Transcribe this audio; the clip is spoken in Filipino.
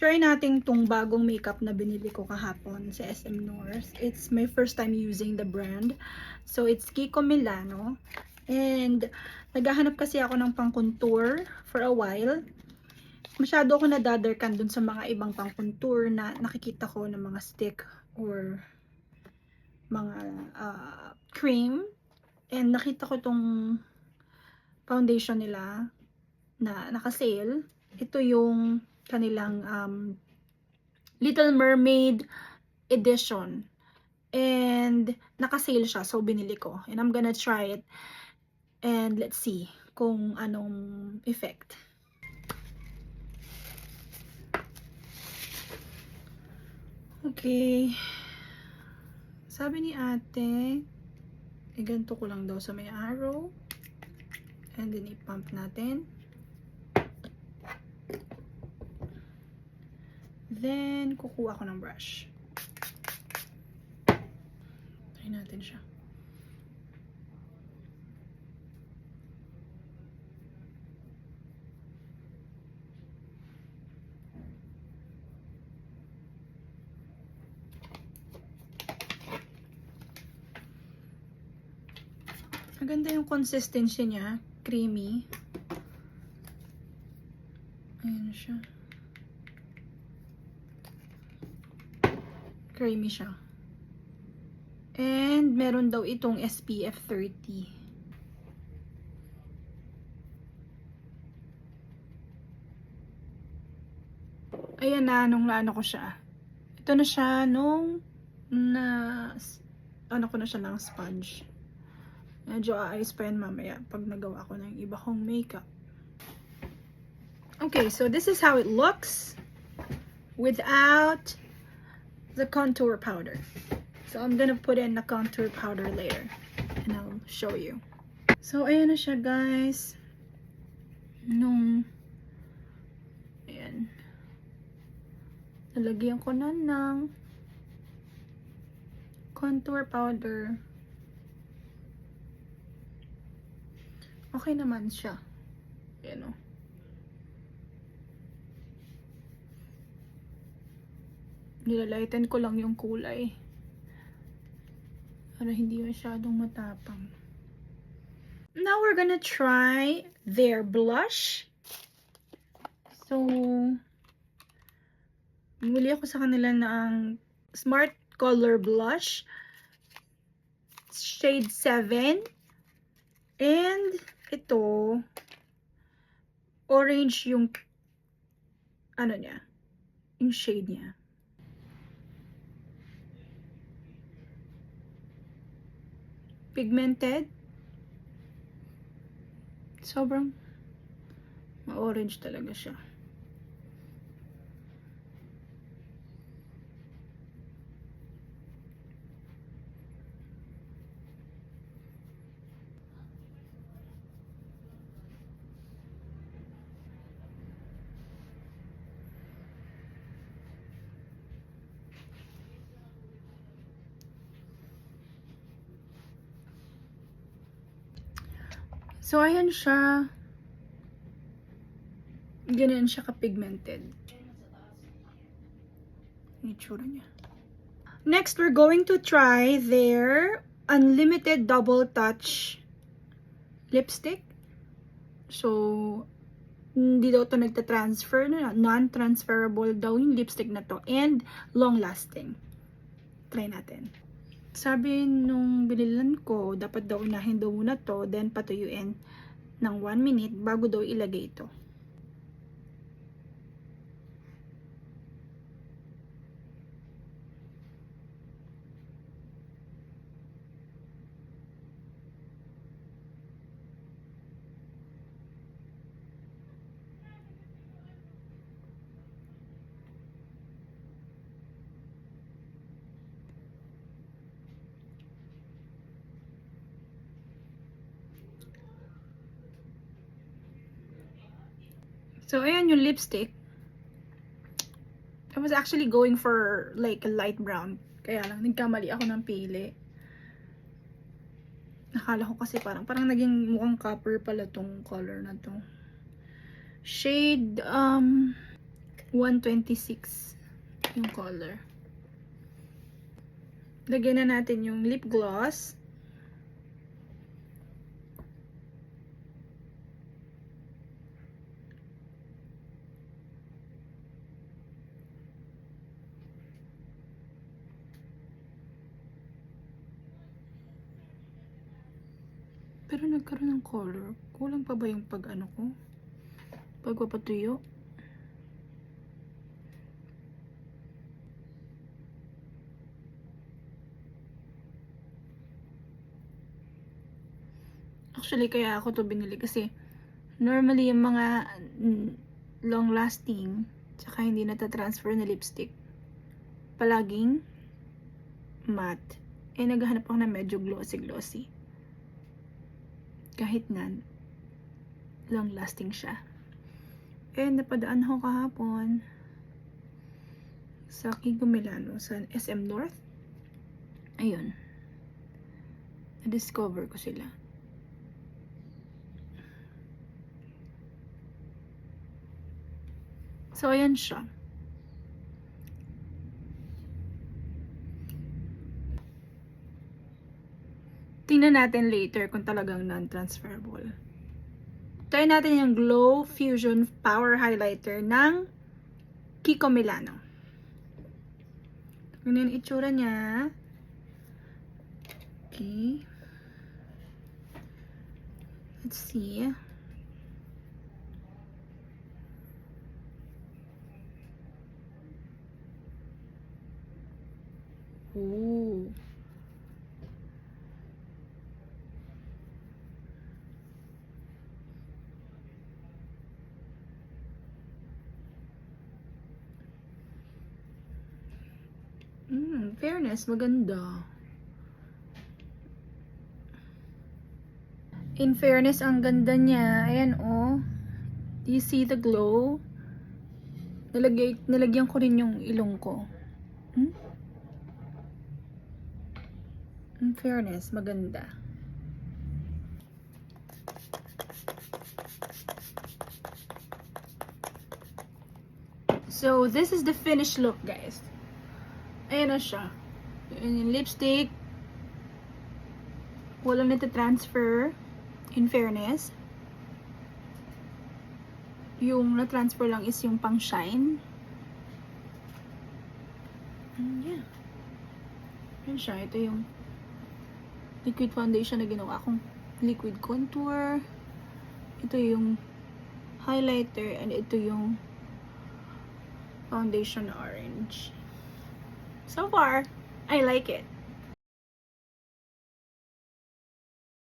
Try natin tong bagong makeup na binili ko kahapon sa SM North. It's my first time using the brand. So, it's Kiko Milano. And, naghahanap kasi ako ng pang-contour for a while. Masyado ako nadadarkan dun sa mga ibang pang-contour na nakikita ko ng mga stick or mga cream. And, nakita ko tong foundation nila na naka-sale. Ito yung kanilang Little Mermaid edition. And naka-sale siya, so binili ko. And I'm gonna try it. And let's see kung anong effect. Okay. Sabi ni ate, ganito ko lang daw sa may arrow. And then i-pump natin. Then, kukuha ko ng brush. Try natin siya. Maganda yung consistency niya. Creamy. Ayan siya. Creamy siya. And meron daw itong SPF 30. Ayan na, nung naano ko siya. Ito na siya nung ano ko na siya ng sponge. Medyo aayos pa yan mamaya pag nagawa ko ng iba kong makeup. Okay, so this is how it looks without the contour powder. So I'm gonna put in the contour powder later and I'll show you. So ayan na siya, guys. Ayan. Nalagyan ko na ng contour powder. Okay naman siya. Ayan o. Nilalighten ko lang yung kulay. Para hindi masyadong matapang. Now we're gonna try their blush. So, bumili ako sa kanila ng Smart Color Blush. Shade 7. And ito, orange yung ano niya, yung shade niya. Pigmented. Sobrang ma-orange talaga siya. So, ayan siya. Ganyan siya ka-pigmented. Yung itsura niya. Next, we're going to try their Unlimited Double Touch lipstick. So, hindi daw ito nagta-transfer. Non-transferable daw yung lipstick na to. And long-lasting. Try natin. Sabi nung binilan ko, dapat daw unahin daw muna to, then patuyuin ng 1 minute bago daw ilagay ito. So, ayan yung lipstick. I was actually going for like a light brown. Kaya lang, nagkamali ako ng pili. Nakala ko kasi parang naging mukhang copper pala tong color na to. Shade, 126 yung color. Lagyan na natin yung lip gloss. Pero nagkaroon ng color. Kulang pa ba yung pag-ano ko? Pagpapatuyo? Actually, kaya ako to binili kasi normally yung mga long lasting tsaka hindi natatransfer na lipstick palaging matte. Eh, naghahanap ako na medyo glossy. Kahit na long lasting siya. Eh, napadaan ako kahapon sa Kiko Milano sa SM North. Ayun. Na-discover ko sila. So, ayan siya. Tingnan natin later kung talagang non-transferable. Try natin yung Glow Fusion Power Highlighter ng Kiko Milano. Ganyan yung itsura niya. Okay. Let's see. Ooh. Fairness, maganda. In fairness, ang ganda niya. Ayan, oh. Do you see the glow? Nalagyan ko rin yung ilong ko. In fairness, maganda. So, this is the finished look, guys. Ayan na siya. Yung lipstick. Walang nata-transfer. In fairness. Yung na-transfer lang is yung pang shine. Yeah. Ayan siya. Ito yung liquid foundation na ginawa kong liquid contour. Ito yung highlighter. And ito yung foundation orange. So far, I like it.